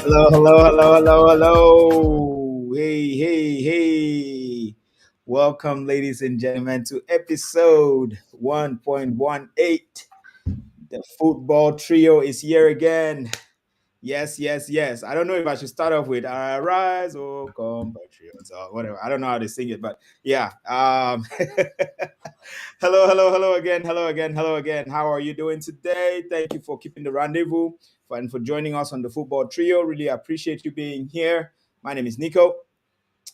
Hello, hello, hello, hello, hello. Hey, hey, hey. Welcome, ladies and gentlemen, to episode 1.18. The football trio is here again. Yes, yes, yes. I don't know if I should start off with Arise or Compatriots or whatever. I don't know how to sing it, but yeah. Hello, hello, hello again, hello again, hello again. How are you doing today? Thank you for keeping the rendezvous and for joining us on the football trio. Really appreciate you being here. My name is Nico.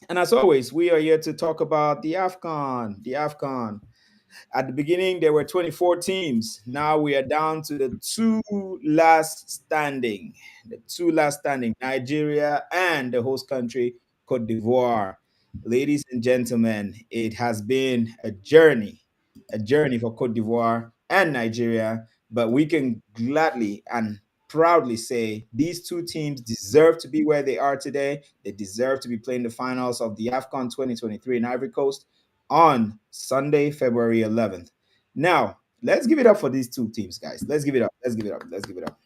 And as always, we are here to talk about the AFCON. The AFCON. At the beginning, there were 24 teams. Now we are down to the two last standing. The two last standing, Nigeria and the host country, Cote d'Ivoire. Ladies and gentlemen, it has been a journey for Cote d'Ivoire and Nigeria. But we can gladly and proudly say these two teams deserve to be where they are today. They deserve to be playing the finals of the AFCON 2023 in Ivory Coast on Sunday, February 11th. Now, let's give it up for these two teams, guys. Let's give it up. Let's give it up. Let's give it up.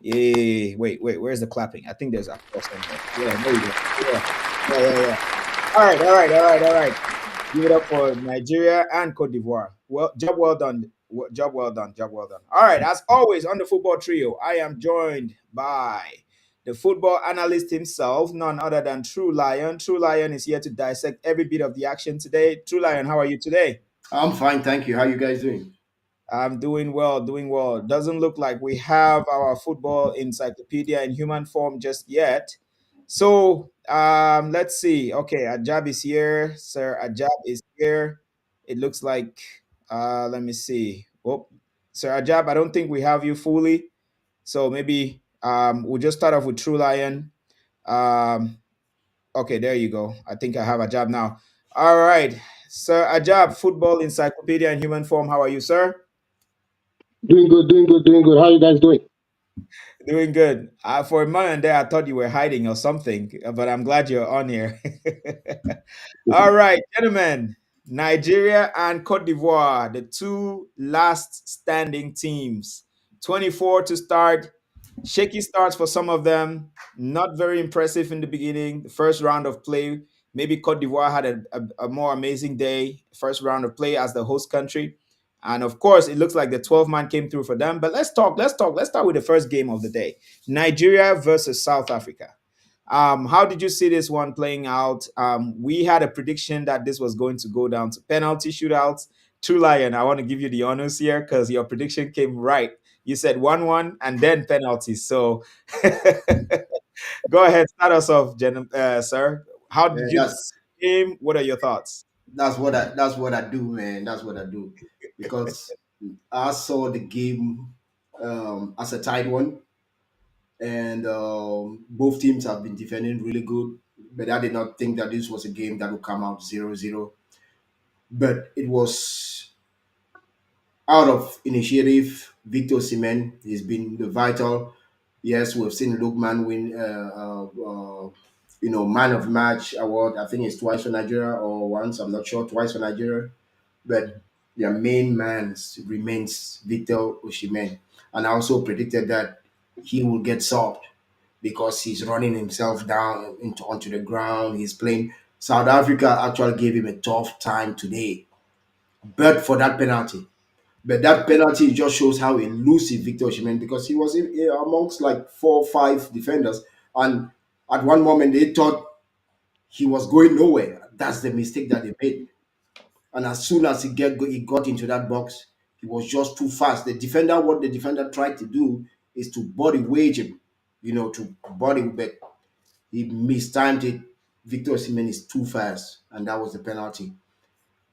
Yay. Wait, wait. Where's the clapping? I think there's a somewhere. Yeah, there you go. Yeah. Yeah, yeah, yeah. All right, all right, all right, all right. Give it up for Nigeria and Cote d'Ivoire. Well, job well done. Job well done. Job well done. All right, as always on the football trio, I am joined by the football analyst himself, none other than True Lion. True Lion is here to dissect every bit of the action today. True Lion, how are you today? I'm fine, thank you. How you guys doing? I'm doing well, doing well. Doesn't look like we have our football encyclopedia in human form just yet. So let's see. Okay, Ajab is here. Sir Ajab is here. It looks like let me see. Oh, Sir Ajab, I don't think we have you fully. So maybe we'll just start off with True Lion. Um, okay, there you go. I think I have Ajab now. All right. Sir Ajab, football encyclopedia in human form. How are you, sir? Doing good, doing good, doing good. How you guys doing? Doing good. For a moment there, I thought you were hiding or something, but I'm glad you're on here. All right, gentlemen. Nigeria and Cote d'Ivoire, the two last standing teams. 24 to start. Shaky starts for some of them. Not very impressive in the beginning. The first round of play. Maybe Cote d'Ivoire had a more amazing day. First round of play as the host country. And of course, it looks like the 12 man came through for them. But let's talk. Let's start with the first game of the day, Nigeria versus South Africa. How did you see this one playing out? We had a prediction that this was going to go down to penalty shootouts. True Lion, I want to give you the honors here because your prediction came right. You said 1-1 and then penalties. So go ahead, start us off, sir. How Yeah, did you see the game? What are your thoughts? that's what I do, man. That's what I do because I saw the game as a tight one, and both teams have been defending really good. but I did not think that this was a game that would come out 0-0. But it was out of initiative. Victor Osimhen, he's been the vital. Yes, we've seen Lookman win, man of match award. I think it's twice for Nigeria or once. I'm not sure. Twice for Nigeria, but their main man remains Victor Osimhen. And I also predicted that he will get subbed because he's running himself down onto the ground. He's playing. South Africa actually gave him a tough time today, but for that penalty. But that penalty just shows how elusive Victor Osimhen, because he was amongst like 4 or 5 defenders, and at one moment they thought he was going nowhere. That's the mistake that they made. And as soon as he got into that box, he was just too fast. What the defender tried to do is to body wage him, to body, but he mistimed it. Victor Osimhen is too fast, and that was the penalty.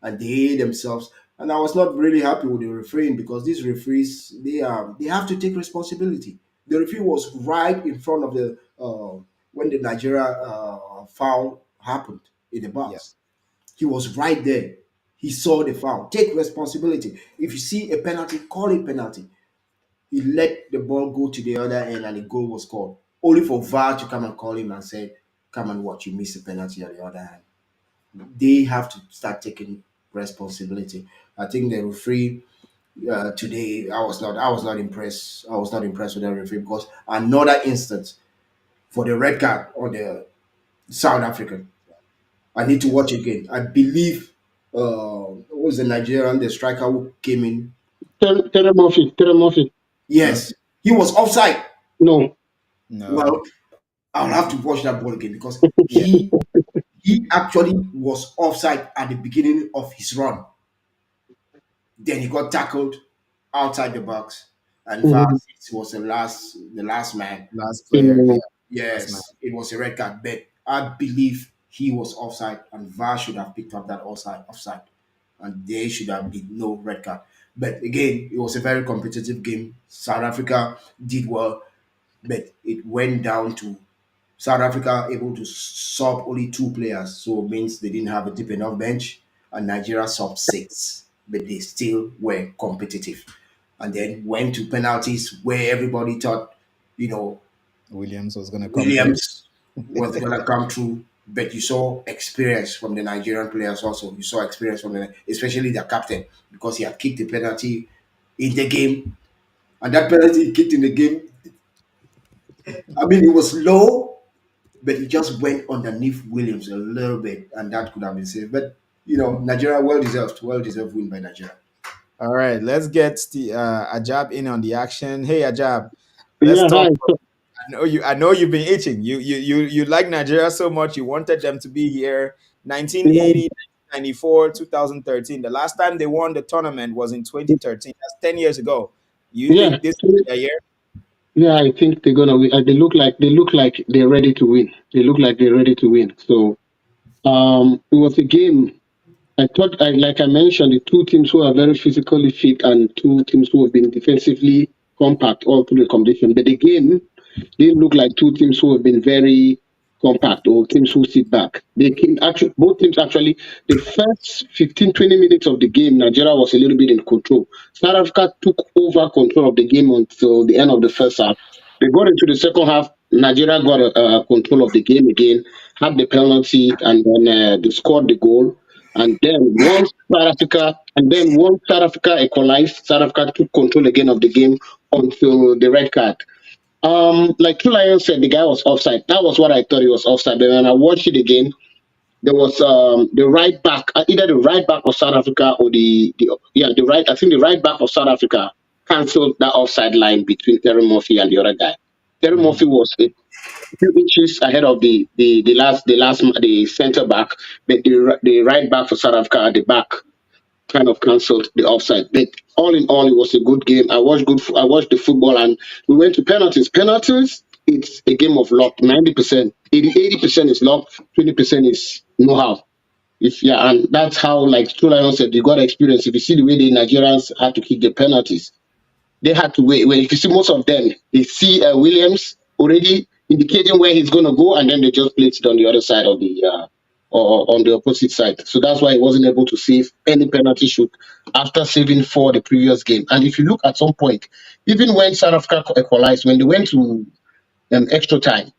And they themselves. And I was not really happy with the refereeing, because these referees, they have to take responsibility. The referee was right in front of the when the Nigeria foul happened in the Yeah. box. He was right there. He saw the foul. Take responsibility. If you see a penalty, call it penalty. He let the ball go to the other end and the goal was scored. Only for VAR to come and call him and say, "Come and watch, you missed the penalty at the other hand." They have to start taking responsibility. I think the referee today, I was not impressed. I was not impressed with the referee, because another instance for the red card on the South African. I need to watch again. I believe what was the Nigerian, the striker who came in. Terry Murphy. Huh? Yes, he was offside. No, No. Well, I'll have to watch that ball again, because Yeah. he actually was offside at the beginning of his run. Then he got tackled outside the box, and VAR Mhm. was the last man. Last player. Yeah. Yeah. Last man. Yes, it was a red card, but I believe he was offside, and VAR should have picked up that offside, and there should have been no red card. But again, it was a very competitive game. South Africa did well, but it went down to South Africa able to sub only 2 players, so it means they didn't have a deep enough bench, and Nigeria sub 6, but they still were competitive. And then went to penalties, where everybody thought, you know, Williams was gonna come through. Williams was gonna come through, but you saw experience from the Nigerian players also. You saw experience from especially their captain, because he had kicked the penalty in the game, and that penalty he kicked in the game. I mean, it was low, but he just went underneath Williams a little bit, and that could have been saved. But Nigeria, well deserved win by Nigeria. All right, let's get the Ajab in on the action. Hey Ajab, let's Yeah, talk. hi. I know you've been itching. You like Nigeria so much. You wanted them to be here. Yeah, 1980, 1994, 2013. The last time they won the tournament was in 2013. That's 10 years ago. You yeah, think this so, is their year? yeah. I think they're gonna win. They look like they're ready to win. They look like they're ready to win. So, it was a game. I thought, like I mentioned, the two teams who are very physically fit and two teams who have been defensively compact all through the competition. But the game didn't look like two teams who have been very compact or teams who sit back. They came actually both teams actually the first 15, 20 minutes of the game, Nigeria was a little bit in control. South Africa took over control of the game until the end of the first half. They got into the second half. Nigeria got control of the game again, had the penalty, and then they scored the goal. And then once South Africa equalized, South Africa took control again of the game until the red card. Like Two Lions said, the guy was offside. That was what I thought he was offside. But when I watched it again, there was the right back, either the right back of South Africa or the right. I think the right back of South Africa cancelled that offside line between Terry Murphy and the other guy. Terry Mhm. Murphy was a few inches ahead of the center back, but the right back for South Africa at the back kind of cancelled the offside. But all in all, it was a good game. I watched the football, and we went to penalties. Penalties, it's a game of luck. 90%, 80% is luck. 20% is know-how. And that's how, like Two Lions said, you got experience. If you see the way the Nigerians had to kick the penalties, they had to wait. Well, if you see most of them, they see Williams already. indicating where he's going to go, and then they just placed it on the other side of the or on the opposite side. So that's why he wasn't able to save any penalty shoot after saving four the previous game. And if you look at some point, even when South Africa equalized, when they went to extra time,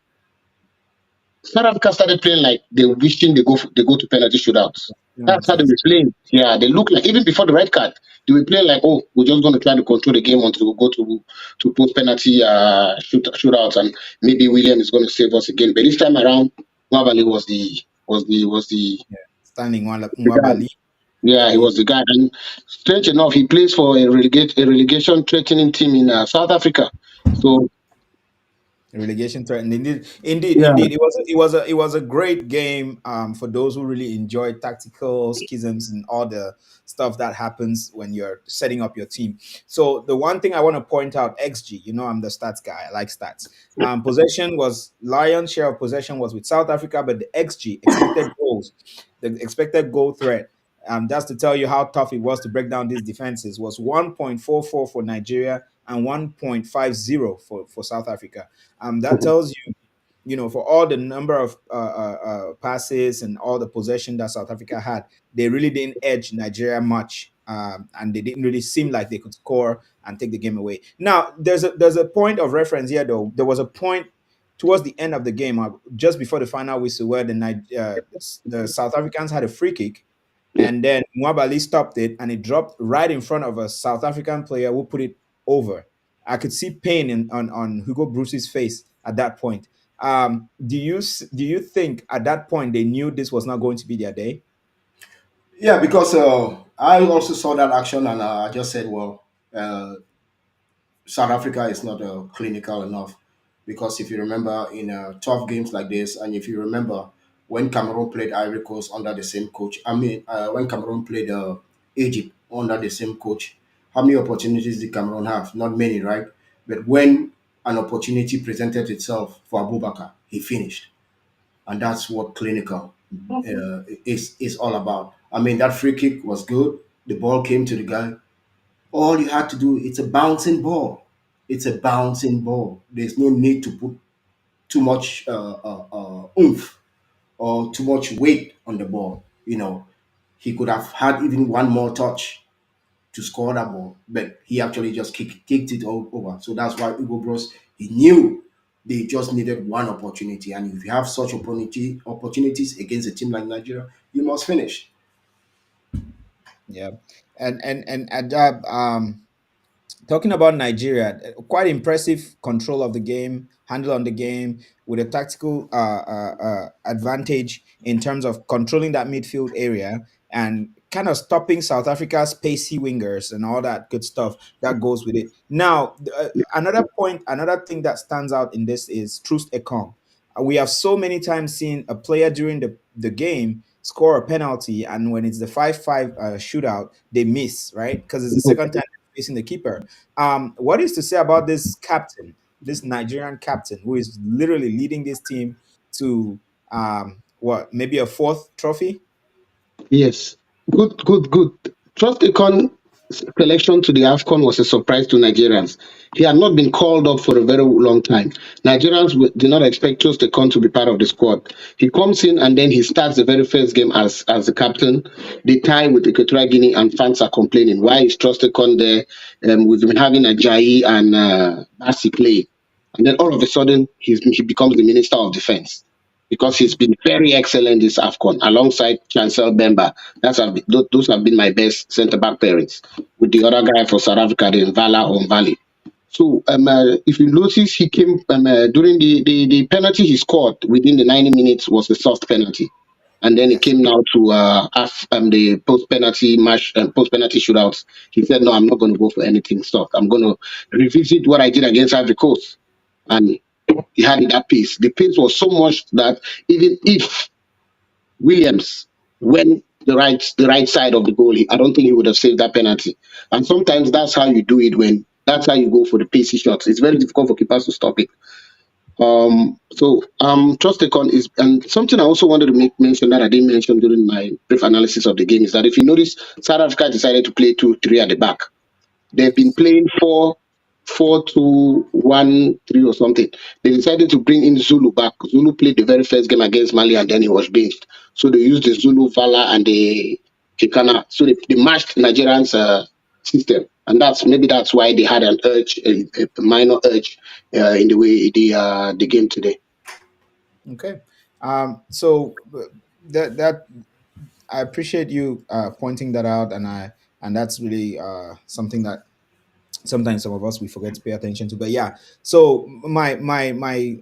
South Africa started playing like they were wishing they go to penalty shootouts. That's how they were Penalties. playing. Yeah, they look like even before the red card, they were playing like, oh, we're just going to try to control the game until we go to post penalty shootouts, and maybe William is going to save us again. But this time around, Nwabali Yeah. Standing one the guy. Mwabali. Yeah, he He was the guy. And strange enough, he plays for a relegation threatening team in South Africa. So relegation threatened. Indeed, yeah, indeed. It was a great game for those who really enjoy tactical schisms and all the stuff that happens when you're setting up your team. So the one thing I want to point out, XG, I'm the stats guy. I like stats. Possession was Lion's share of possession was with South Africa, but the XG, expected goals, the expected goal threat. That's to tell you how tough it was to break down these defenses. Was 1.44 for Nigeria and 1.50 for South Africa. That tells you, for all the number of passes and all the possession that South Africa had, they really didn't edge Nigeria much, and they didn't really seem like they could score and take the game away. Now, there's a point of reference here, though. There was a point towards the end of the game, just before the final whistle, where the South Africans had a free kick, yeah. and then Mwabali stopped it, and it dropped right in front of a South African player who put it over. I could see pain on Hugo Bruce's face at that point. Do you think at that point they knew this was not going to be their day? Yeah, because I also saw that action, and I just said, well, South Africa is not clinical enough. Because if you remember in tough games like this, and if you remember when Cameroon played Ivory Coast under the same coach, I mean, when Cameroon played Egypt under the same coach, how many opportunities did Cameroon have? Not many, right? But when an opportunity presented itself for Abubakar, he finished. And that's what clinical is all about. I mean, that free kick was good. The ball came to the guy. All you had to do, it's a bouncing ball. It's a bouncing ball. There's no need to put too much oomph or too much weight on the ball. He could have had even one more touch to score that ball, but he actually just kicked it all over. So that's why Hugo Bros, he knew they just needed one opportunity. And if you have such opportunities against a team like Nigeria, you must finish. Yeah, and Ajab, talking about Nigeria, quite impressive control of the game, handle on the game with a tactical advantage in terms of controlling that midfield area and kind of stopping South Africa's pacey wingers and all that good stuff that goes with it. Now, another point, another thing that stands out in this is Troost Ekong. We have so many times seen a player during the game score a penalty, and when it's the 5-5 shootout, they miss, right? Because it's the second time facing the keeper. What is to say about this captain, this Nigerian captain, who is literally leading this team to what, maybe a fourth trophy? Yes. Good, good, good. Trust Econ selection to the AFCON was a surprise to Nigerians. He had not been called up for a very long time. Nigerians did not expect Trust Econ to be part of the squad. He comes in and then he starts the very first game as the captain. They tie with Equatorial Guinea and fans are complaining. Why is Trust Econ there? We've been having Ajayi and Basi play. And then all of a sudden, he becomes the Minister of Defense because he's been very excellent this AFCON alongside Chancel Bemba. Those have been my best centre back pairings with the other guy for South Africa, the Vala on Valley. So if you notice, he came during the penalty he scored within the 90 minutes was a soft penalty. And then it Yes. came now to the post penalty match and post penalty shootouts. He said, "No, I'm not going to go for anything soft. I'm going to revisit what I did against Ivory Coast." And he had it that pace. The pace was so much that even if Williams went the right side of the goal, I don't think he would have saved that penalty. And sometimes that's how you do it when that's how you go for the pacey shots. It's very difficult for keepers to stop it. Trust Econ is, and something I also wanted to make mention that I didn't mention during my brief analysis of the game is that if you notice, South Africa decided to play 2-3 at the back. They've been playing 4 4-2-1-3 or something. They decided to bring in Zulu back. Zulu played the very first game against Mali and then he was benched. So they used the Zulu, Vala, and the Kekana. So they matched Nigerians' system. And that's why they had an urge, a minor urge in the way the game today. Okay. So that I appreciate you pointing that out, and that's really something that sometimes some of us we forget to pay attention to. But yeah, so my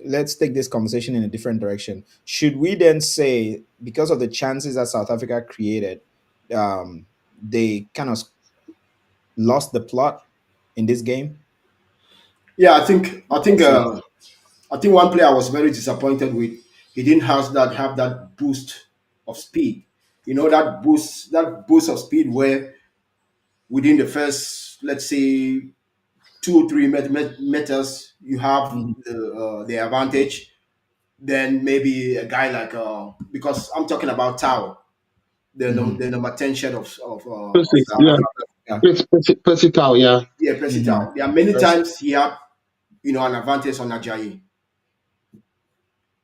let's take this conversation in a different direction. Should we then say because of the chances that South Africa created, they kind of lost the plot in this game? Yeah, I think See, I think one player I was very disappointed with. He didn't have that boost of speed. You know that boost of speed where within the first, let's say, 2 or 3 meters you have mhm, the advantage. Then maybe a guy like because I'm talking about Tao, mhm. the number 10 shed of Percy, South yeah. Africa. Yeah. Percy Tau, yeah. Yeah, Percy Mhm. Tao. There are many First, times he had an advantage on Ajayi.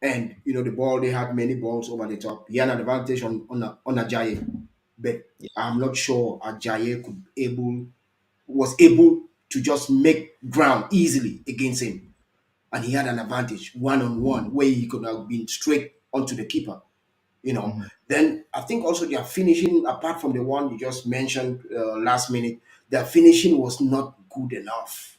And the ball, they had many balls over the top. He had an advantage on Ajayi, but yeah. I'm not sure Ajayi was able to just make ground easily against him, and he had an advantage one on one where he could have been straight onto the keeper. You know. Mhm. Then I think also their finishing, apart from the one you just mentioned last minute, their finishing was not good enough.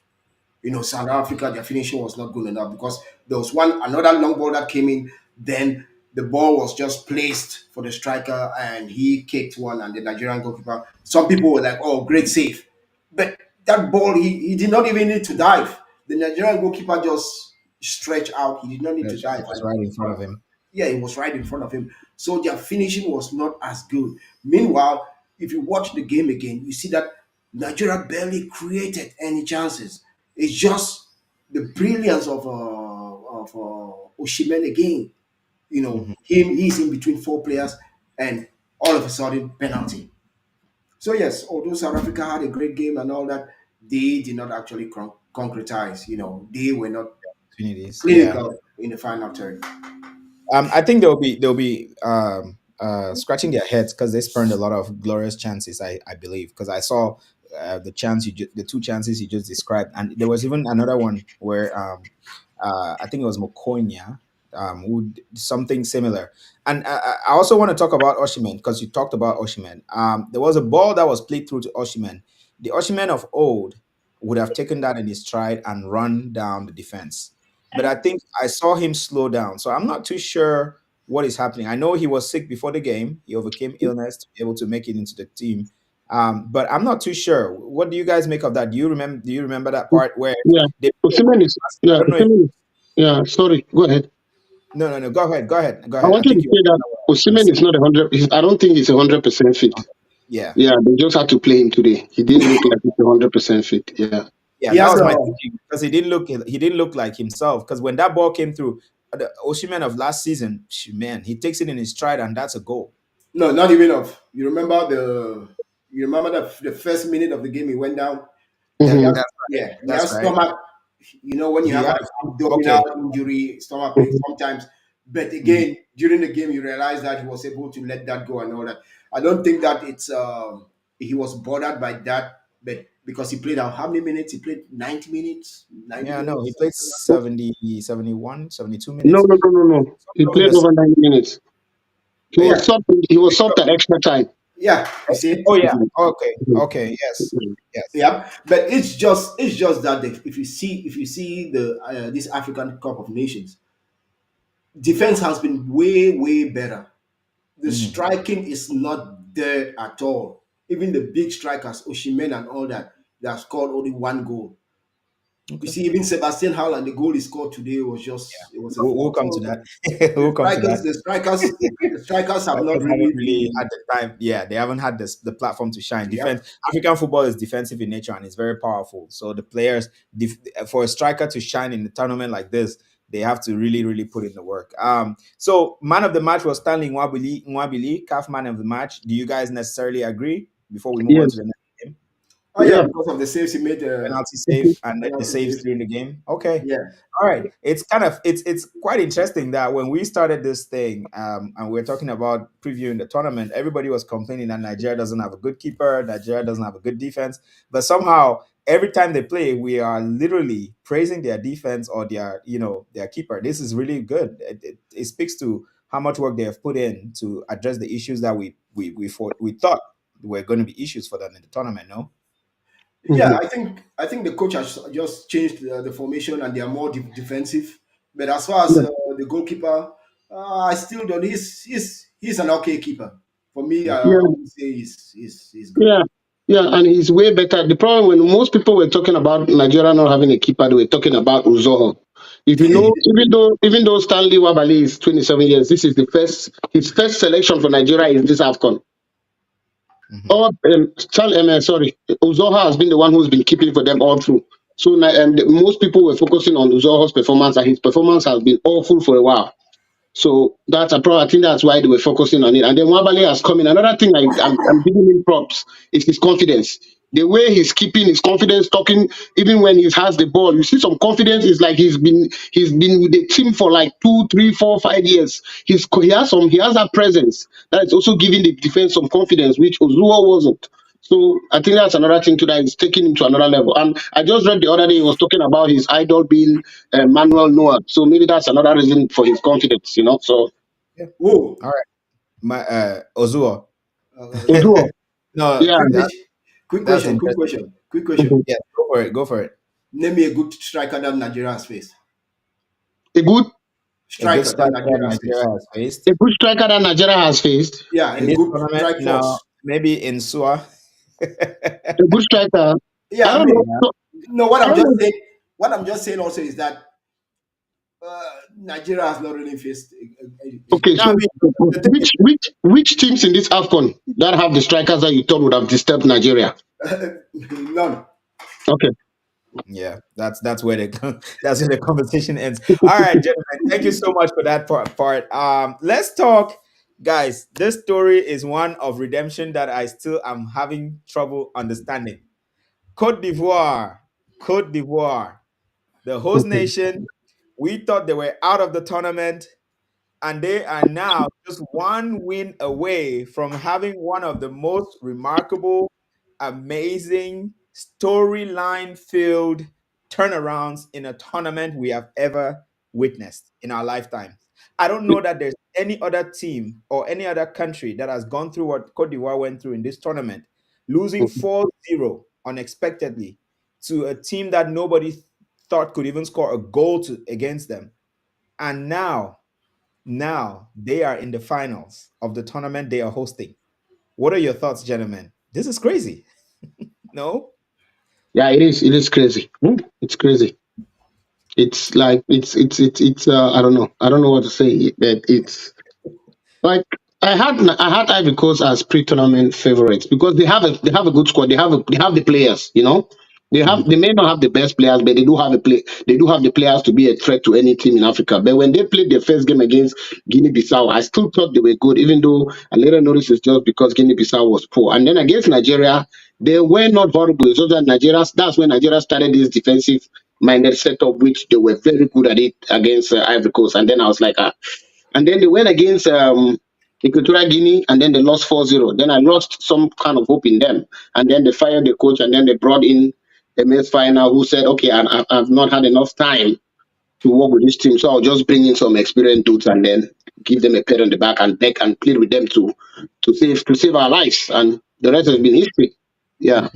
South Africa, their finishing was not good enough because there was another long ball that came in. Then the ball was just placed for the striker, and he kicked one, and the Nigerian goalkeeper. Some people were like, "Oh, great save," but that ball, he did not even need to dive. The Nigerian goalkeeper just stretched out. He did not need to Yes, it dive, was and right in front of him. yeah, it was right in front of him. So their finishing was not as good. Meanwhile, if you watch the game again, you see that Nigeria barely created any chances. It's just the brilliance of Oshimen again. Mhm. He's in between four players, and all of a sudden penalty. So yes, although South Africa had a great game and all that, they did not actually concretize. They were not Opportunities. Yeah. clinical in the final third. I think they'll be scratching their heads because they spurned a lot of glorious chances. I believe because I saw the two chances you just described, and there was even another one where I think it was Mokonya who did something similar. And I also want to talk about Oshiman because you talked about Oshiman. There was a ball that was played through to Oshiman. The Oshiman of old would have taken that in his stride and run down the defense, but I think I saw him slow down. So I'm not too sure what is happening. I know he was sick before the game. He overcame illness to be able to make it into the team. But I'm not too sure. What do you guys make of that? Do you remember that part where Yeah. they Osimhen is, I yeah, don't know if Osimhen is, yeah, sorry, go ahead. no, go ahead. Go ahead. Go I ahead. I wanted think to you say that were gonna Osimhen say. is not 100. I don't think he's 100% fit. Yeah. Yeah, they just had to play him today. He didn't look like he's 100% fit. Yeah. Yeah, He that has was a my thinking because he didn't look like himself. Because when that ball came through, the Osimhen of last season, man, he takes it in his stride and that's a goal. No, not even of. You remember the first minute of the game he went down. He Hmm. has, That's right. yeah, he That's has right. stomach. When you He have had an abdominal okay. injury, stomach pain sometimes. But Mhm. again, during the game, you realize that he was able to let that go and all that. I don't think that he was bothered by that, but because he played out how many minutes? He played 90 minutes, 90 Yeah, no, he minutes. played 70, 71, 72 No, minutes. no, no, no, no. He Something played the same. over 90 minutes. He was Yeah, stopped. He was stopped at extra time. yeah. You see, Oh yeah. Mhm. Okay. Mhm. Okay. Yes. Yes. yeah, but it's just that if you see the this African Cup of Nations, defense has been way better. The Mhm. striking is not there at all. Even the big strikers, Oshimen and all that, they have scored only one goal. You Okay. see, even Sebastian Howland, the goal he scored today was Yeah. just it was a We'll fault. come to So that. the We'll come to that. strikers, the strikers, the strikers have not Strikers haven't really really had been. the time. Yeah, they haven't had the platform to shine. Yep. Defense. African football is defensive in nature and it's very powerful. So the players, for a striker to shine in a tournament like this, they have to really put in the work. So man of the match was Stanley Nwabili, CAF man of the match. Do you guys necessarily agree? Before we move on to Yes, the next game. Oh yeah, Yeah. because of the saves he made, penalty Mhm. save and then the penalty saves saves. during the game. Okay. Yeah. All right. It's kind of it's quite interesting that when we started this thing, and we are talking about previewing the tournament, everybody was complaining that Nigeria doesn't have a good keeper, Nigeria doesn't have a good defense, but somehow every time they play, we are literally praising their defense or their their keeper. This is really good. It speaks to how much work they have put in to address the issues that we thought were going to be issues for them in the tournament. No. Yeah, Mhm. I think the coach has just changed the formation and they are more defensive. But as far as Yeah. the goalkeeper, I still don't. He's an okay keeper. For me, I Yeah. would say he's good. Yeah. Yeah, and he's way better. The problem when most people were talking about Nigeria not having a keeper, they were talking about Uzoho. If you know, even though Stanley Wabali is 27 years, this is the first his first selection for Nigeria is this AFCON. Mhm. Or sorry, Uzoha has been the one who's been keeping for them all through. So most people were focusing on Uzoho's performance, and his performance has been awful for a while. So that's a problem. I think that's why they were focusing on it. And then Wabale has come in. Another thing I'm giving him props is his confidence. The way he's keeping his confidence, talking even when he has the ball, you see some confidence. Is like he's been with the team for like 2, 3, 4, 5 years. He has that presence that is also giving the defense some confidence, which Ozua wasn't. So I think that's another thing too that is taking him to another level. And I just read the other day he was talking about his idol being Manuel Noah. So maybe that's another reason for his confidence. So Yeah. Whoa, All right. My Ozuo. okay. Oduo, No, yeah, Quick that question. Quick that's question. Quick interesting. question. Quick mhm. question. Yes, go for it. Go for it. Name me a good striker that Nigeria has faced. a good A good Striker that striker that Nigeria has Nigeria faced. has faced a good striker that Nigeria has faced. Yeah, in a this good tournament. strike No, force. maybe in Sua. A good striker. I Yeah, don't know. Yeah. So, no. What I I'm don't just know. saying. What I'm just saying also is that Nigeria has not really faced. Okay, No, I so mean the thing which teams in this AFCON that have the strikers that you thought would have disturbed Nigeria? None. Okay. yeah, that's where the that's where the conversation ends. All right, gentlemen, thank you so much for that part. Let's talk, guys. This story is one of redemption that I still am having trouble understanding. Cote d'Ivoire, Cote d'Ivoire, the host Mhm. nation. We thought they were out of the tournament, and they are now just one win away from having one of the most remarkable, amazing, storyline filled turnarounds in a tournament we have ever witnessed in our lifetime. I don't know that there's any other team or any other country that has gone through what Cote d'Ivoire went through in this tournament, losing Mhm. 4-0 unexpectedly to a team that nobody thought could even score a goal against them. And now they are in the finals of the tournament they are hosting. What are your thoughts, gentlemen? This is crazy. No? Yeah, it is. It is crazy. It's crazy. It's like it's. I don't know. I don't know what to say. But it's like I had Ivory Coast as pre-tournament favorites because they have a good squad. They have the players. They Mhm. may not have the best players, but they do have the players to be a threat to any team in Africa. But when they played their first game against Guinea-Bissau, I still thought they were good, even though I later noticed it's just because Guinea-Bissau was poor. And then against Nigeria, they were not horrible. It's just that that's when Nigeria started this defensive minded setup, which they were very good at it against Ivory Coast. And then I was like, and then they went against Equatorial Guinea and then they lost 4-0. Then I lost some kind of hope in them. And then they fired the coach and then they brought in a men's final who said, okay, I've not had enough time to work with this team. So I'll just bring in some experienced dudes and then give them a pat on the back and beg and plead with them to save our lives. And the rest has been history. Yeah.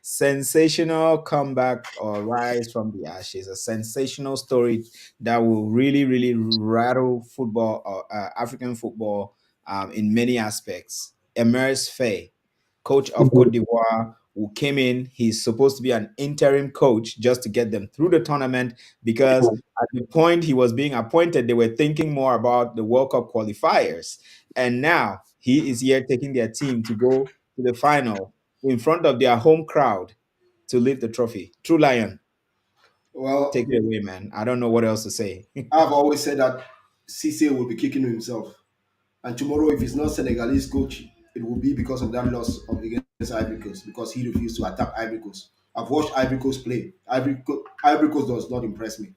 Sensational comeback or rise from the ashes. A sensational story that will really, really rattle football or African football in many aspects. Emers Faye, coach of Mhm. Cote d'Ivoire, who came in. He's supposed to be an interim coach just to get them through the tournament because at the point he was being appointed, they were thinking more about the World Cup qualifiers. And now he is here taking their team to go to the final in front of their home crowd to lift the trophy. True Lion, take Well, it away, man. I don't know what else to say. I've always said that Cisse will be kicking himself. And tomorrow, if he's not Senegalese coach, it will be because of that loss of against Ivory Coast because he refused to attack Ivory Coast. I've watched Ivory Coast play. Ivory Coast does not impress me.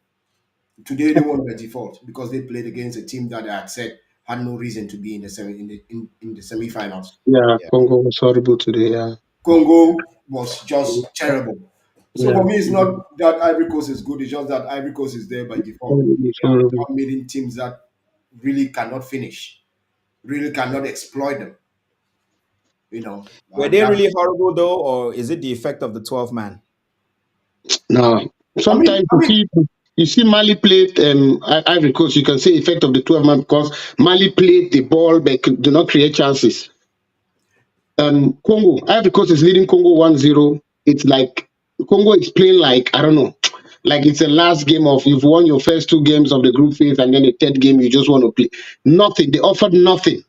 Today they won by default because they played against a team that I had said had no reason to be in the semi-finals. Yeah, Yeah. Congo was horrible today. Yeah, Congo was just terrible. So yeah, for me, it's not that Ivory Coast is good. It's just that Ivory Coast is there by default. it's They horrible. are meeting teams that really cannot finish, really cannot exploit them. Were And they that. really horrible though, or is it the effect of the 12 man? No, I mean, sometimes I mean, you see Mali played Ivory Coast. You can say effect of the 12 man because Mali played the ball but do not create chances. Congo, Ivory Coast is leading Congo 1-0. It's like Congo is playing like I don't know, like it's the last game of you've won your first two games of the group phase, and then the third game you just want to play. Nothing. They offered nothing.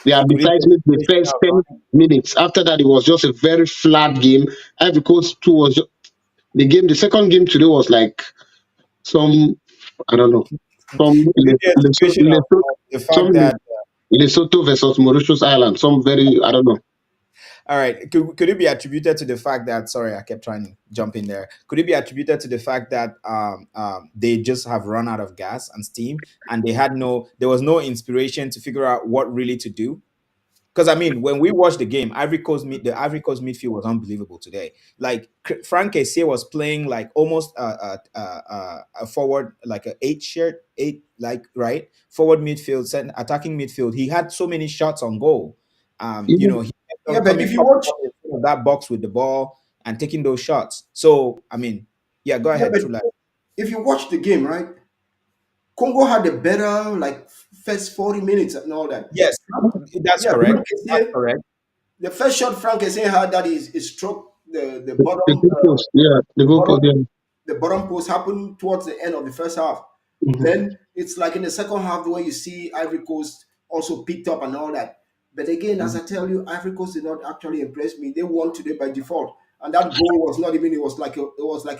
They Could it be advertised a it the situation first of 10 minutes. After that, it was just a very flat game. Ivory Coast two was the game. The second game today was like some I don't know, some could it be a situation of the Some fact that Lesotho versus Mauritius Island. Some very I don't know. all right, could it be attributed to the fact that sorry, I kept trying to jump in there. Could it be attributed to the fact that they just have run out of gas and steam and there was no inspiration to figure out what really to do? Because I mean, when we watched the game, the Ivory Coast midfield was unbelievable today. Like Frank Kessie was playing like almost a forward, like a eight, like right forward midfield, attacking midfield. He had so many shots on goal. Even He kept yeah, on but coming if you up watch, in front of that box with the ball and taking those shots. So I mean, yeah, go yeah, ahead, but True Life. if you watch the game, right? Congo had a better like first 40 minutes and all that. Yes, that's Yeah, correct. Frank That's Essien, correct. the first shot Frank Essien had that is struck the the bottom goalpost, yeah, the goalpost, bottom yeah. the bottom post happened towards the end of the first half. Mhm. Then it's like in the second half the way you see Ivory Coast also picked up and all that. But again, as I tell you, Ivory Coast did not actually impress me. They won today by default, and that goal was not even. It was like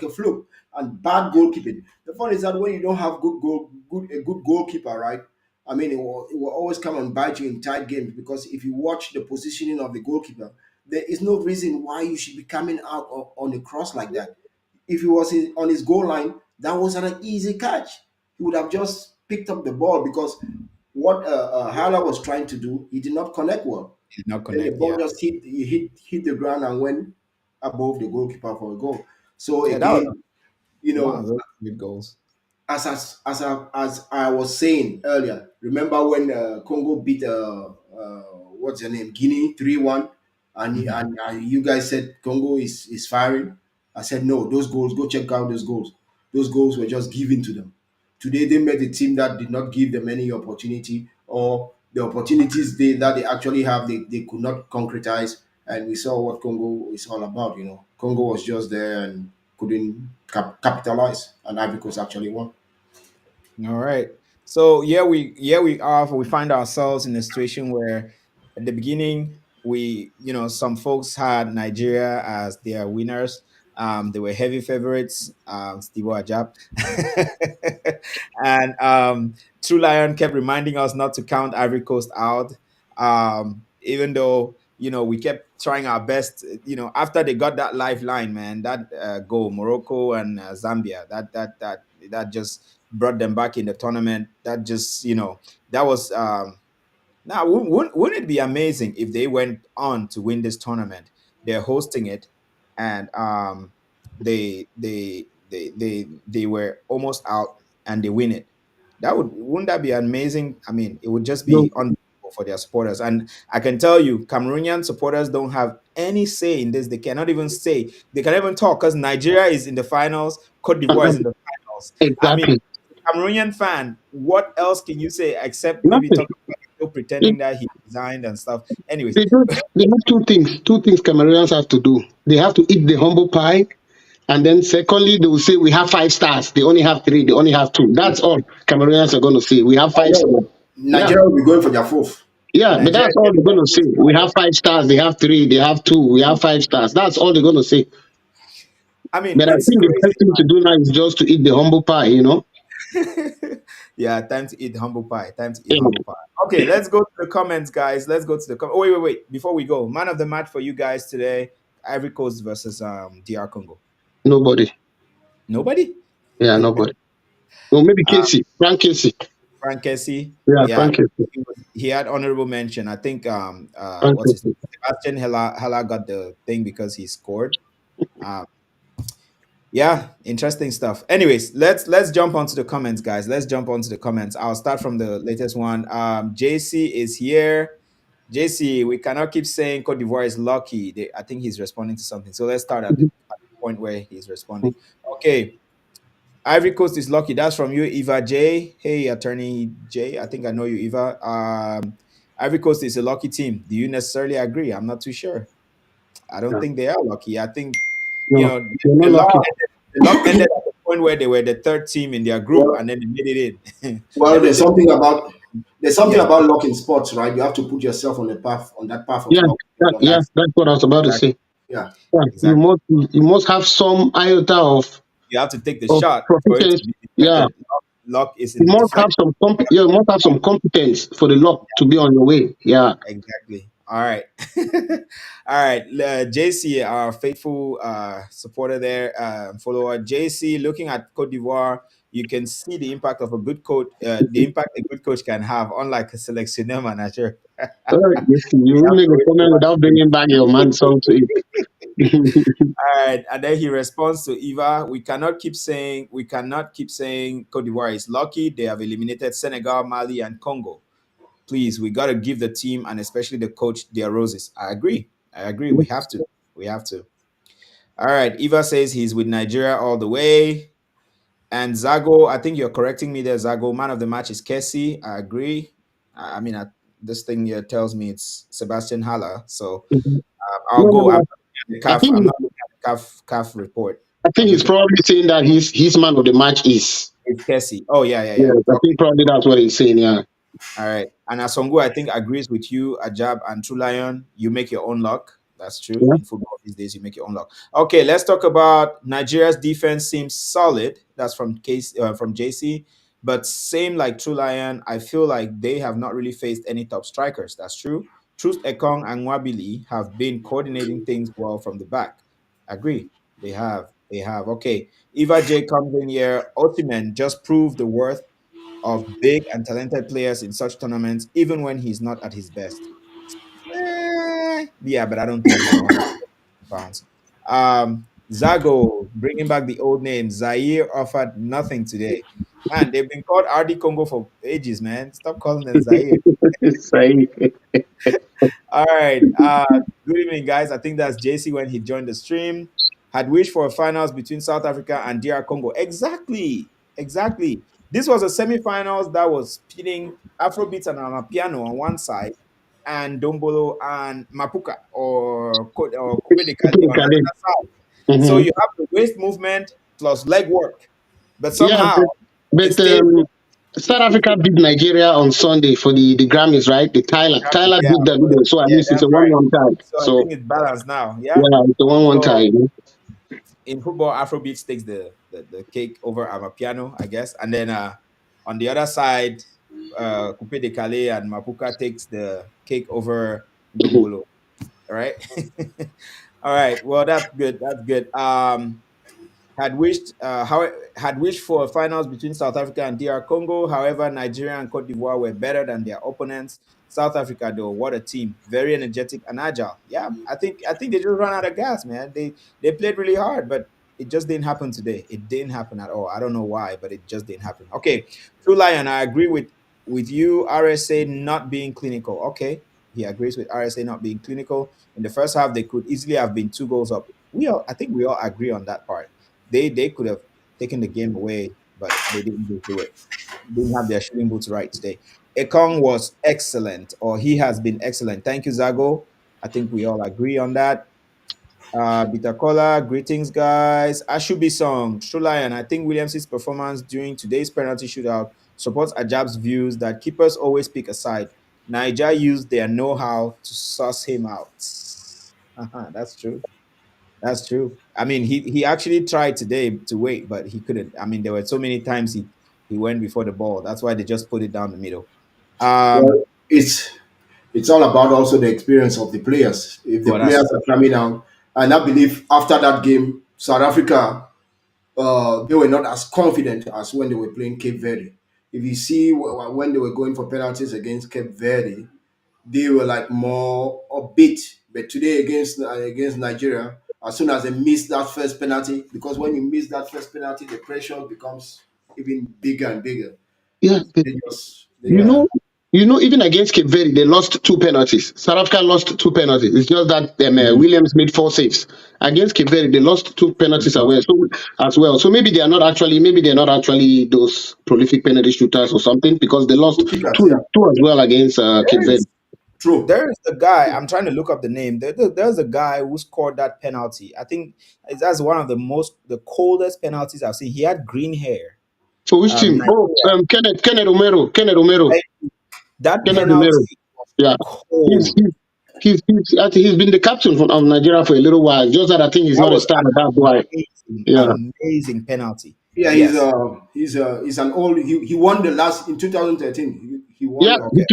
a fluke and bad goalkeeping. The fun is that when you don't have a good goalkeeper, right? I mean, it will always come and bite you in tight games because if you watch the positioning of the goalkeeper, there is no reason why you should be coming out on a cross like that. If he was on his goal line, that was an easy catch. He would have just picked up the ball because what Hala was trying to do, he did not connect well. Did not Then the connect. ball Yeah, just hit the ground and went above the goalkeeper for a goal. So yeah, that was again, you one of know, those good goals. as I was saying earlier, remember when Congo beat what's your name Guinea 3-1, and Mhm. you guys said Congo is firing. I said no, those goals. Go check out those goals. Those goals were just given to them. Today they met a team that did not give them any opportunity, or the opportunities that they actually have, they could not concretize. And we saw what Congo is all about. Congo was just there and couldn't capitalize, and Ivory Coast actually won. All right. So we find ourselves in a situation where at the beginning some folks had Nigeria as their winners. They were heavy favorites, Steve Ajab. And True Lion kept reminding us not to count Ivory Coast out. Even though, we kept trying our best, after they got that lifeline, man, that goal, Morocco and Zambia, that just brought them back in the tournament. That just, that was now wouldn't it be amazing if they went on to win this tournament? They're hosting it, and they were almost out and they win it. Wouldn't that be amazing? I mean, it would just No, be unbelievable for their supporters. And I can tell you, Cameroonian supporters don't have any say in this. They cannot even say, they can even talk because Nigeria is in the finals, Cote d'Ivoire is in the finals. I mean, exactly. Cameroonian fan, what else can you say except maybe Nothing. talking about still They, pretending that he resigned and stuff? Anyways, they have two things. Two things Cameroonians have to do. They have to eat the humble pie, and then secondly, they will say we have 5 stars. They only have three. They only have two. That's all Cameroonians are going to say. We have I 5 stars. know. Yeah, Nigeria will be going for their fourth. yeah. But Nigeria that's all they're going to say. We have 5 stars. They have three. They have two. We have 5 stars. That's all they're going to say. I mean, But I it's think the best crazy. thing to do now is just to eat the humble pie. Man. Yeah, time to eat humble pie. Time to eat humble pie. Okay, let's go to the comments, guys. Let's go to the Oh, wait. Before we go, man of the match for you guys today: Ivory Coast versus DR Congo. Nobody. Nobody. Yeah, nobody. Well, maybe uh, Casey. Frank Casey. Frank Kessie. Yeah, Yeah, Frank Casey. he had honorable mention. I think Frank what's his name? Casey. Sebastian Hella got the thing because he scored. Um, yeah, interesting stuff. Anyways, let's jump onto the comments, guys. Let's jump onto the comments. I'll start from the latest one. JC is here. JC, we cannot keep saying Cote d'Ivoire is lucky. I think he's responding to something. So let's start at the point where he's responding. Okay. Ivory Coast is lucky. That's from you, Eva J. Hey, attorney J. I think I know you, Eva. Ivory Coast is a lucky team. Do you necessarily agree? I'm not too sure. I don't Yeah. think they are lucky. I think No, they're the not luck lucky. ended at the point where they were the third team in their group Well, and then they made it in. well, Everything. there's something Yeah, about luck in sports, right? You have to put yourself on the path on that path of Yeah, luck. You understand? that's what I was about to exactly, say. Yeah. Yeah, exactly. you must have some iota You have to take the of shot for it to proficiency. be Yeah, deflected. Luck is in you the must have deflection. yeah, you must have some competence for the luck to be on your way. Yeah. Exactly. All right. All right. JC, our faithful supporter there, follower. JC, looking at Cote d'Ivoire, you can see the impact of a good coach, the impact a good coach can have, unlike a selectioner manager. You see, you We will have make to a wait to comment watch without this. bringing back your man song to it. All right. And then he responds to Eva, we cannot keep saying Cote d'Ivoire is lucky. They have eliminated Senegal, Mali, and Congo. Please, we got to give the team and especially the coach their roses. I agree. I agree. We have to. We have to. All right. Eva says he's with Nigeria all the way. And Zago, I think you're correcting me there, Zago. Man of the match is Kessie. I agree. I mean, this thing here tells me it's Sebastian Haller. So I'll No, no, go. I'm no. not looking at the I CAF. think I'm not looking at the CAF report. I think I'm he's looking probably saying that his man of the match is. at Kessie. Oh, yeah, yeah, yeah. Yes, I Okay. think probably that's what he's saying. Yeah. All right. And Asongu, I think, agrees with you, Ajab and True Lion. You make your own luck. That's true. Yeah. In football these days, you make your own luck. Okay, let's talk about Nigeria's defense seems solid. That's from JC. But same like True Lion, I feel like they have not really faced any top strikers. That's true. Truth Ekong and Wabili have been coordinating things well from the back. Agree. They have. They have. Okay. Eva J comes in here. Osimhen just proved the worth of big and talented players in such tournaments, even when he's not at his best. Yeah, but I don't think he's 100 pounds. Zago, bringing back the old name. Zaire offered nothing today. Man, they've been called RD Congo for ages, man. Stop calling them Zaire. Say, All right. Good evening, guys. I think that's JC when he joined the stream. Had wished for a finals between South Africa and DR Congo. Exactly. Exactly. This was a semifinals that was pitting Afrobeats and Amapiano on one side and Dombolo and Mapuka or Coupe de Cali on the other side. So mm-hmm. you have the waist movement plus leg work. But Yeah, somehow it but stayed. South Africa beat Nigeria on Sunday for the Grammys, right? The Tyler Yeah, beat Davido, so at yeah, least it's a that's right. 1-1 tie. So I So think it's balanced now. Yeah. yeah, it's a 1-1 tie. So You know? in football, Afrobeats takes the cake over Amapiano, I guess. And then on the other side, Coupe de Calais and Mapuka takes the cake over Ndombolo. All right. All right. Well, that's good. That's good. Had wished for finals between South Africa and DR Congo. However, Nigeria and Cote d'Ivoire were better than their opponents. South Africa, though, what a team! Very energetic and agile. Yeah, I think they just ran out of gas, man. They played really hard, but it just didn't happen today. It didn't happen at all. I don't know why, but it just didn't happen. Okay, True Lion, I agree with you. RSA not being clinical. Okay, he agrees with RSA not being clinical. In the first half, they could easily have been 2 goals up. I think we all agree on that part. They could have taken the game away, but they didn't do it. Didn't have their shooting boots right today. Ekong was excellent, or he has been excellent. Thank you, Zago. I think we all agree on that. Bitakola, greetings, guys. Ashubi song, True Lion. I think Williams' performance during today's penalty shootout supports Ajab's views that keepers always pick a side. Niger used their know-how to suss him out. That's true. That's true. I mean, he actually tried today to wait, but he couldn't. I mean, there were so many times He went before the ball. That's why they just put it down the middle. Um, Well, it's all about also the experience of the players. If the well, that's players are coming out, and I believe after that game, South Africa, they were not as confident as when they were playing Cape Verde. If you see when they were going for penalties against Cape Verde, they were like more upbeat. But today against Nigeria, as soon as they miss that first penalty, because when you miss that first penalty, the pressure becomes even bigger and bigger. Yeah, They just you yeah. know, even against Cape Verde, they lost two penalties. South Africa lost two penalties. It's just that Williams made four saves. Against Cape Verde, they lost two penalties as well. So maybe they're not actually those prolific penalty shooters or something because they lost Good kickers, two, yeah. two as well against Cape there Verde. is True. there's the guy. I'm trying to look up the name. There's a guy who scored that penalty. I think that's one of the coldest penalties I've seen. He had green hair. For which team? Oh, Nigeria. Kenneth Romero, Like, that Kenneth Romero. penalty was Yeah, he's cold. he's I think he's been the captain of Nigeria for a little while. Just that I think he's That not a was star. an That's why. Yeah. amazing penalty. Yeah, Yes. he's an old. He won the last in 2013. He won. Yeah, Okay.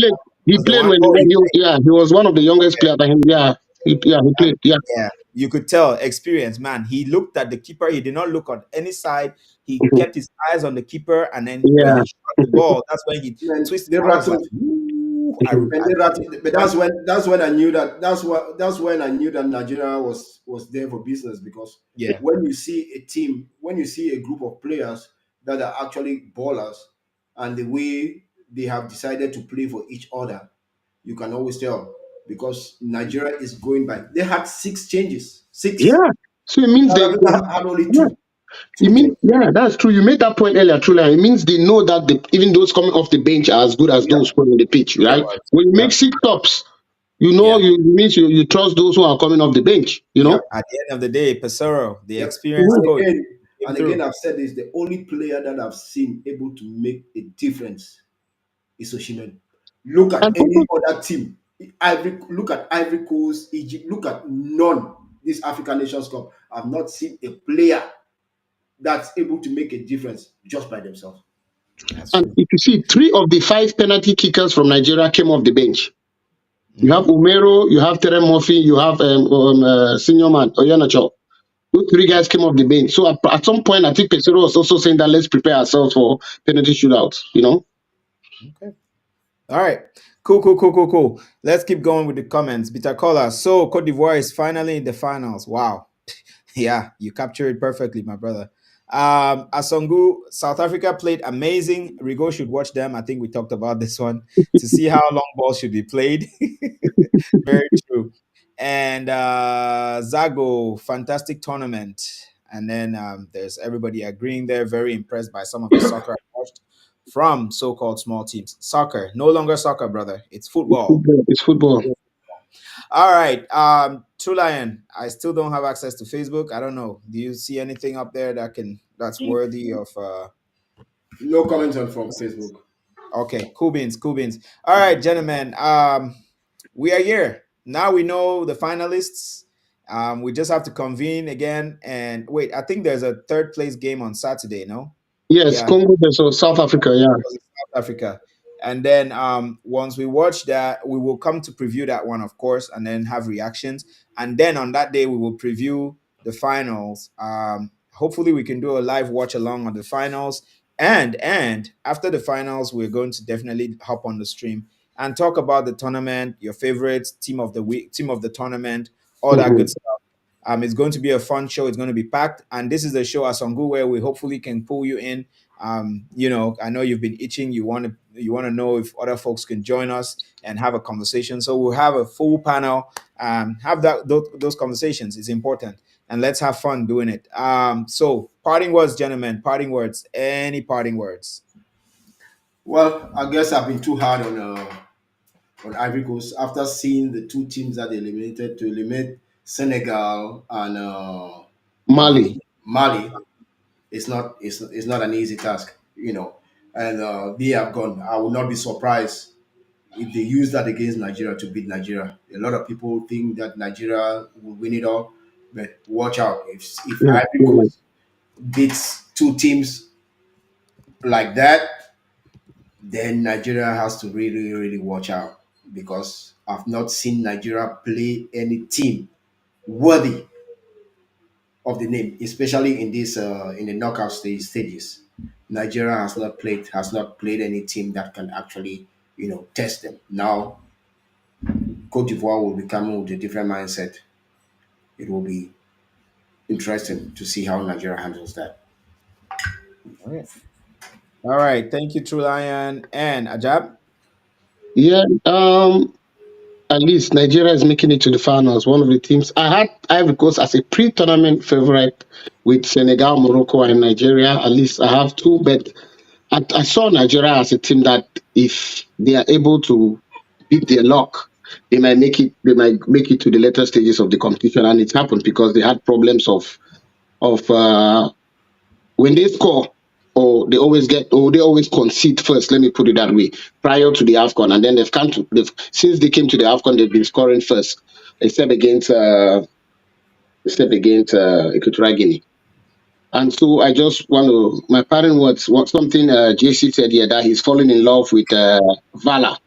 he Was the played one? when Oh, he he was one of the youngest played. players. I think, yeah, he And played. Yeah. yeah, you could tell experience, man. He looked at the keeper. He did not look on any side. He Mhm. kept his eyes on the keeper, and then when Yeah. he shot the ball, that's when he Man, twisted. they I was like, rattled. "Ooh!" And they rattled. But that's when I knew that that's when I knew that Nigeria was there for business because yeah, when you see a group of players that are actually ballers, and the way they have decided to play for each other, you can always tell because Nigeria is going by. They had six changes. Six. Yeah. So it means South Africa had only yeah. It two means changes. yeah, that's true. You made that point earlier, truly. It means they know that even those coming off the bench are as good as Yeah, those playing on the pitch, yeah, right? When you yeah, make six stops, yeah. you trust those who are coming off the bench, you yeah. know? At the end of the day, Pesaro, the Yep. experienced Mhm. coach, came And again, through. I've said this: the only player that I've seen able to make a difference is Osimhen. Look at And any also, other team. Look at Ivory Coast, Egypt. Look at none. This African Nations Cup. I've not seen a player that's able to make a difference just by themselves. That's and true. if you see, three of the five penalty kickers from Nigeria came off the bench. You have Hmm. Umero, you have Terem Murphy, you have senior man Oyanacho. Those three guys came off the bench. So at some point, I think Pesero was also saying that let's prepare ourselves for penalty shootouts. You know, Okay. All right. Cool, cool, cool, cool, cool. Let's keep going with the comments. Bitacola. So Cote d'Ivoire is finally in the finals. Wow. Yeah, you captured it perfectly, my brother. Asongu, South Africa played amazing. Rigo should watch them. I think we talked about this one to see how long balls should be played. Very true. And Zago, fantastic tournament. And then there's everybody agreeing there. Very impressed by some of the soccer I watched from so-called small teams. Soccer, no longer soccer, brother. It's it's football. football. It's football. All right. True Lion. I still don't have access to Facebook. I don't know. Do you see anything up there that's worthy of No comments on from Facebook. okay, cool beans, cool beans. All right, gentlemen. We are here. Now we know the finalists. We just have to convene again and wait. I think there's a third place game on Saturday, no? Yes, Yeah, Congo versus South Africa. Yeah. was in South Africa. And then once we watch that, we will come to preview that one, of course, and then have reactions. And then on that day, we will preview the finals. Hopefully, we can do a live watch along on the finals. And after the finals, we're going to definitely hop on the stream and talk about the tournament, your favorite team of the week, team of the tournament, all that Mhm. good stuff. It's going to be a fun show. It's going to be packed, and this is the show Asongu where we hopefully can pull you in. I know you've been itching. You want to know if other folks can join us and have a conversation. So we'll have a full panel. Have those conversations. It's important, and let's have fun doing it. So parting words, gentlemen. Parting words. Any parting words? Well, I guess I've been too hard on Ivory Coast after seeing the two teams that they eliminated to eliminate Senegal and Mali. Mali. It's not an easy task, and they have gone. I would not be surprised if they use that against Nigeria to beat Nigeria. A lot of people think that Nigeria will win it all, but watch out if Yeah. Ivory Yeah. Coast beats two teams like that, then Nigeria has to really, really watch out because I've not seen Nigeria play any team worthy of the name, especially in this in the knockout stages. Nigeria has not played any team that can actually test them. Now Cote d'Ivoire will be coming with a different mindset. It will be interesting to see how Nigeria handles that. All right. All right. Thank you, True Lion and Ajab. Yeah, at least Nigeria is making it to the finals. One of the teams I had Ivory Coast as a pre-tournament favorite with Senegal, Morocco, and Nigeria. At least I have two, but I saw Nigeria as a team that if they are able to beat their luck, they might make it. They might make it to the later stages of the competition, and it happened because they had problems of when they score, or they always concede first. Let me put it that way. Prior to the AFCON, and then since they came to the AFCON, they've been scoring first, except against Equatorial Guinea. And so I just want to my parent words, what something JC said here, that he's falling in love with Vala.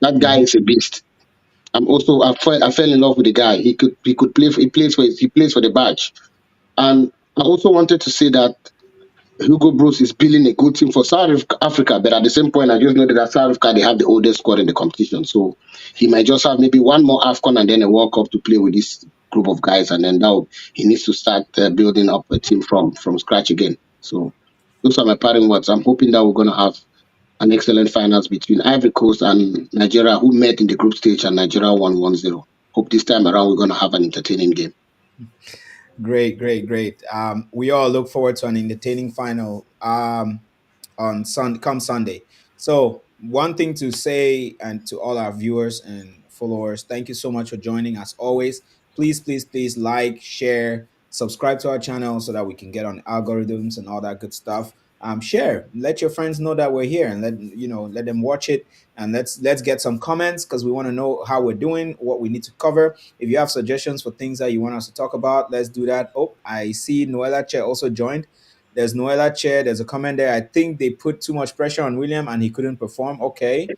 That guy Mhm. is a beast. I fell in love with the guy. He could play. He plays for the badge. And I also wanted to say that Hugo Bros is building a good team for South Africa, but at the same point, I just know that South Africa, they have the oldest squad in the competition. So he might just have maybe one more AFCON and then a World Cup to play with this group of guys, and then he needs to start building up a team from scratch again. So those are my parting words. I'm hoping that we're going to have an excellent finals between Ivory Coast and Nigeria, who met in the group stage, and Nigeria won 1-0. Hope this time around we're going to have an entertaining game. Great, great, great. We all look forward to an entertaining final on come Sunday. So one thing to say, and to all our viewers and followers, thank you so much for joining. As always, please, please, please like, share, subscribe to our channel so that we can get on algorithms and all that good stuff. Share, let your friends know that we're here, and let them watch it, and let's get some comments because we want to know how we're doing, what we need to cover. If you have suggestions for things that you want us to talk about, let's do that. Oh, I see Noella Che also joined. There's Noella Chair. There's a comment there. I think they put too much pressure on William and he couldn't perform. Okay.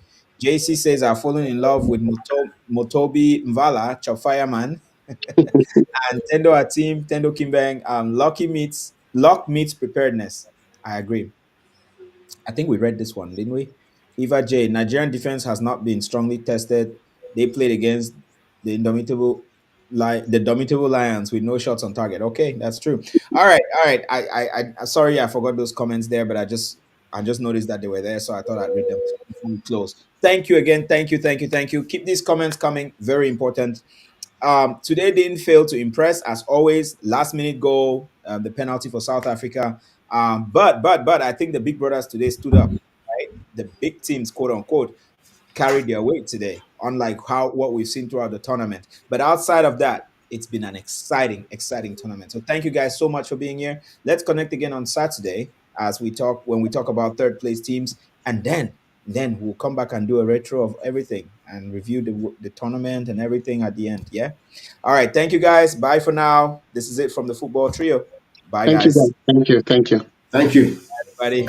JC says, I've fallen in love with Motobi Mvala, Chafayaman, and Tendo Atim, Tendo Kimbang. Luck meets preparedness. I agree. I think we read this one, didn't we? Eva J. Nigerian defense has not been strongly tested. They played against the indomitable the domitable lions with no shots on target. Okay, that's true. All right, all right. Sorry, I forgot those comments there, but I just noticed that they were there, so I thought I'd read them before we close. Thank you again. Thank you, thank you, thank you. Keep these comments coming. Very important. Today didn't fail to impress as always. Last minute goal, the penalty for South Africa. But I think the big brothers today stood up. Right, the big teams, quote unquote, carried their weight today, unlike what we've seen throughout the tournament. But outside of that, it's been an exciting, exciting tournament. So thank you guys so much for being here. Let's connect again on Saturday as we talk about third place teams, and then we'll come back and do a retro of everything and review the tournament and everything at the end. Yeah. All right. Thank you guys. Bye for now. This is it from the football trio. Bye Thank you, guys. guys. Thank you. Thank you. Everybody.